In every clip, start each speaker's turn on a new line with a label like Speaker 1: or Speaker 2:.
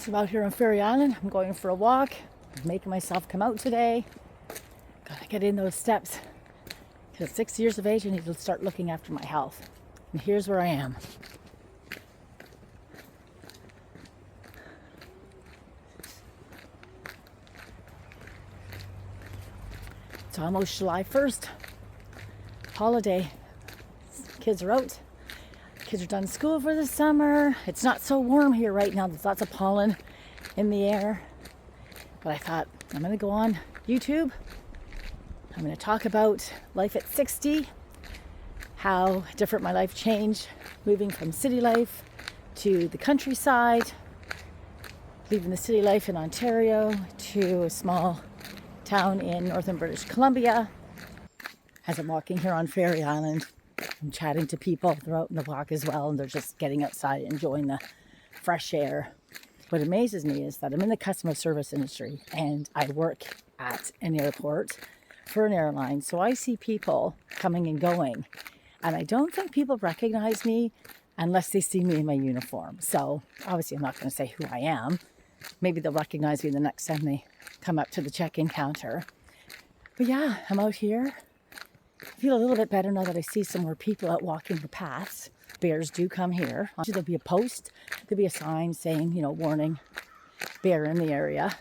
Speaker 1: So I'm out here on Ferry Island. I'm going for a walk. I'm making myself come out today. Gotta get in those steps. Because at 6 years of age, I need to start looking after my health. And here's where I am. It's almost July 1st. Holiday. Kids are out. Kids are done school for the summer. It's not so warm here right now. There's lots of pollen in the air. But I thought, I'm going to go on YouTube. I'm going to talk about life at 60, how different my life changed, moving from city life to the countryside, leaving the city life in Ontario to a small town in northern British Columbia. As I'm walking here on Ferry Island, I'm chatting to people. They're out in the walk as well, and they're just getting outside, enjoying the fresh air. What amazes me is that I'm in the customer service industry, and I work at an airport for an airline. So I see people coming and going, and I don't think people recognize me unless they see me in my uniform. So obviously I'm not going to say who I am. Maybe they'll recognize me the next time they come up to the check-in counter. But yeah, I'm out here. I feel a little bit better now that I see some more people out walking the paths. Bears do come here. There'll be a post, there'll be a sign saying, warning, bear in the area.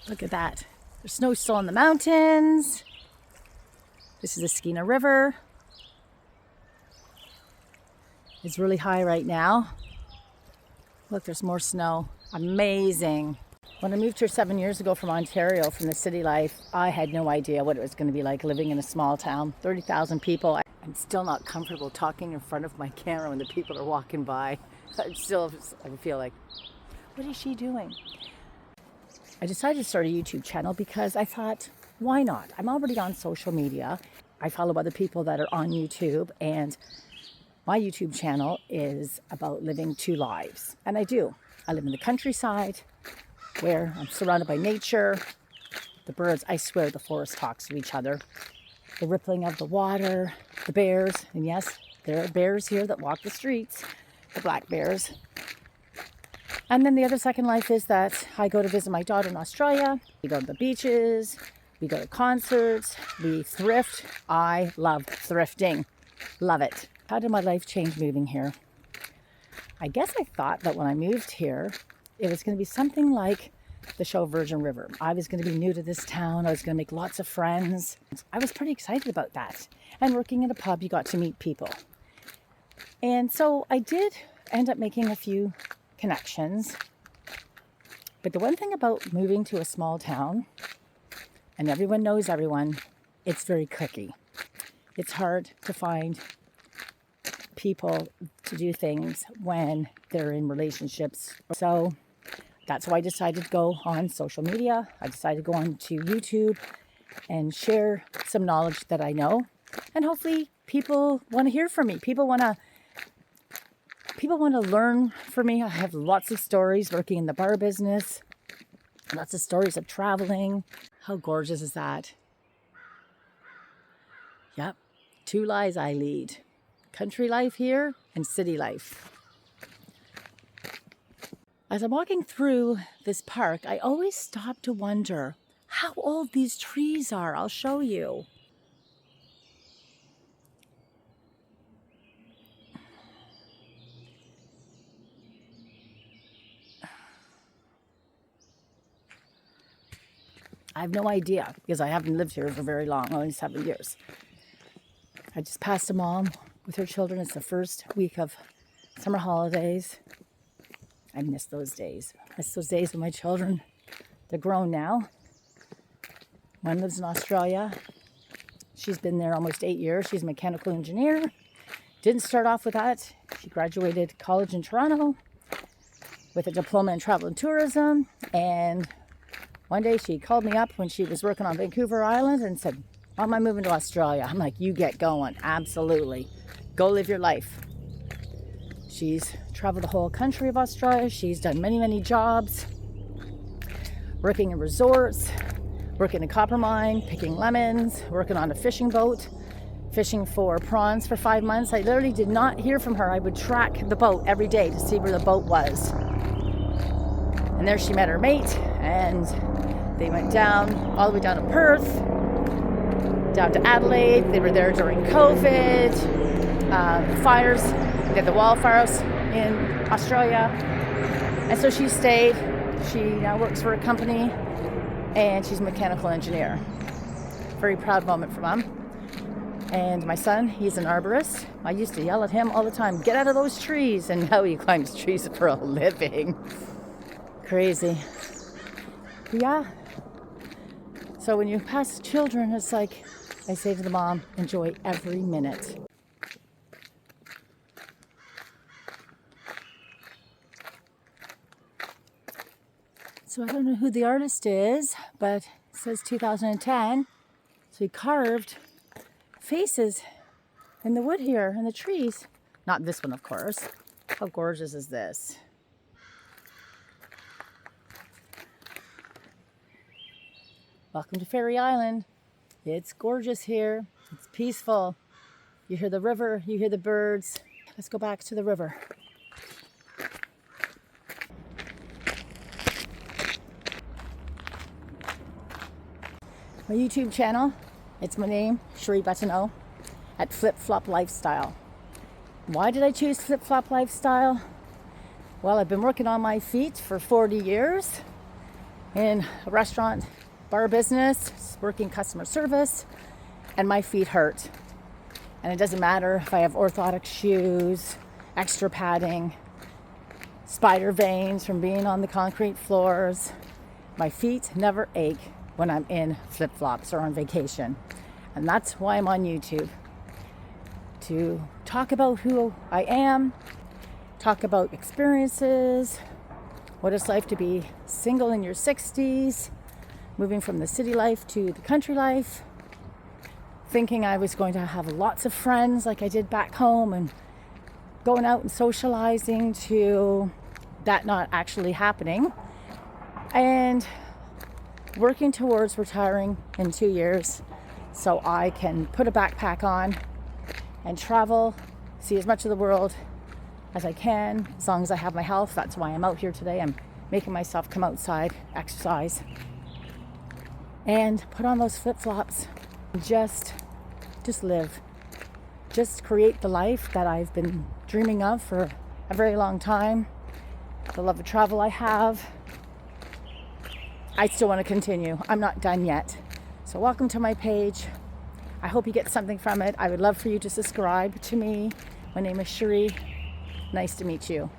Speaker 1: Look at that. There's snow still on the mountains. This is the Skeena River. It's really high right now. Look, there's more snow. Amazing. When I moved here 7 years ago from Ontario, from the city life, I had no idea what it was going to be like living in a small town, 30,000 people. I'm still not comfortable talking in front of my camera when the people are walking by. I feel like, what is she doing? I decided to start a YouTube channel because I thought, why not? I'm already on social media. I follow other people that are on YouTube, and my YouTube channel is about living two lives. And I do. I live in the countryside where I'm surrounded by nature. The birds, I swear the forest talks to each other. The rippling of the water, the bears, and yes, there are bears here that walk the streets, the black bears. And then the other second life is that I go to visit my daughter in Australia. We go to the beaches, we go to concerts, we thrift. I love thrifting. Love it. How did my life change moving here? I guess I thought that when I moved here, it was going to be something like the show Virgin River. I was going to be new to this town. I was going to make lots of friends. I was pretty excited about that. And working in a pub, you got to meet people. And so I did end up making a few connections. But the one thing about moving to a small town, and everyone knows everyone, it's very cliquey. It's hard to find people to do things when they're in relationships. So that's why I decided to go on social media. I decided to go on to YouTube and share some knowledge that I know. And hopefully people want to hear from me. People want to learn from me. I have lots of stories working in the bar business. Lots of stories of traveling. How gorgeous is that? Yep. Two lives I lead. Country life here and city life. As I'm walking through this park, I always stop to wonder how old these trees are. I'll show you. I have no idea because I haven't lived here for very long, only 7 years. I just passed a mom with her children. It's the first week of summer holidays. I miss those days. I miss those days with my children. They're grown now. One lives in Australia. She's been there almost 8 years. She's a mechanical engineer. Didn't start off with that. She graduated college in Toronto with a diploma in travel and tourism. And one day she called me up when she was working on Vancouver Island and said, Mom, I'm moving to Australia. I'm like, you get going. Absolutely. Go live your life. She's traveled the whole country of Australia. She's done many, many jobs, working in resorts, working a copper mine, picking lemons, working on a fishing boat, fishing for prawns for 5 months. I literally did not hear from her. I would track the boat every day to see where the boat was. And there she met her mate, and they went down, all the way down to Perth, down to Adelaide. They were there during COVID, fires. They had the wildfires in Australia. And so she stayed. She now works for a company, and she's a mechanical engineer. Very proud moment for Mom. And my son, he's an arborist. I used to yell at him all the time, get out of those trees. And now he climbs trees for a living. Crazy. Yeah. So when you pass children, it's like, I say to the mom, enjoy every minute. So I don't know who the artist is, but it says 2010. So he carved faces in the wood here, in the trees. Not this one, of course. How gorgeous is this? Welcome to Fairy Island. It's gorgeous here. It's peaceful. You hear the river, you hear the birds. Let's go back to the river. My YouTube channel, it's my name, Cherie Buttineau, at Flip Flop Lifestyle. Why did I choose Flip Flop Lifestyle? Well, I've been working on my feet for 40 years in a restaurant, bar business, working customer service, and my feet hurt. And it doesn't matter if I have orthotic shoes, extra padding, spider veins from being on the concrete floors. My feet never ache when I'm in flip-flops or on vacation. And that's why I'm on YouTube. To talk about who I am, talk about experiences, what it's like to be single in your 60s, moving from the city life to the country life, thinking I was going to have lots of friends like I did back home and going out and socializing, to that not actually happening, and working towards retiring in 2 years so I can put a backpack on and travel, see as much of the world as I can, as long as I have my health. That's why I'm out here today. I'm making myself come outside, exercise, and put on those flip-flops. Just live. Just create the life that I've been dreaming of for a very long time. The love of travel I have. I still want to continue. I'm not done yet. So welcome to my page. I hope you get something from it. I would love for you to subscribe to me. My name is Cherie. Nice to meet you.